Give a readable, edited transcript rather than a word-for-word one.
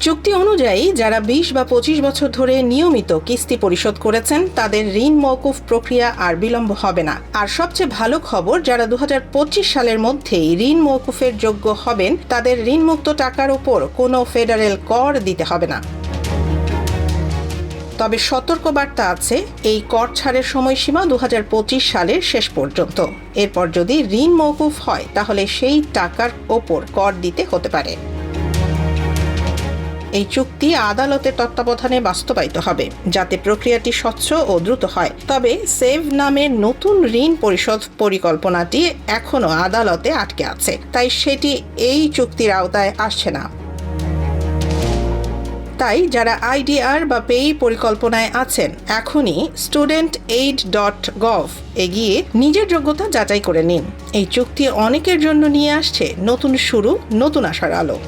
চুক্তি অনুযায়ী যারা ২০ বা ২৫ বছর ধরে নিয়মিত কিস্তি পরিশোধ করেছেন তাদের ঋণ মওকুফ প্রক্রিয়া আর বিলম্ব হবে না। আর সবচেয়ে ভালো খবর, যারা ২০২৫ সালের মধ্যেই ঋণ মওকুফের যোগ্য হবেন তাদের ঋণমুক্ত টাকার উপর কোনো ফেডারেল কর দিতে হবে না। তবে সতর্কবার্তা আছে, এই কর ছাড়ের সময়সীমা ২০২৫ সালের শেষ পর্যন্ত। এরপর যদি ঋণ মওকুফ হয় তাহলে সেই টাকার ওপর কর দিতে হতে পারে। এই চুক্তি আদালতের তত্ত্বাবধানে বাস্তবায়িত হবে যাতে প্রক্রিয়াটি স্বচ্ছ ও দ্রুত হয়। তবে সেভ নামের নতুন ঋণ পরিশোধ পরিকল্পনাটি এখনো আদালতে আটকে আছে, তাই সেটি এই চুক্তির আওতায় আসছে না। তাই যারা আইডিআর বা পেই পরিকল্পনায় আছেন এখনই studentaid.gov এগিয়ে নিজের যোগ্যতা যাচাই করে নিন। এই চুক্তি অনেকের জন্য নিয়ে আসছে নতুন শুরু, নতুন আশার আলো।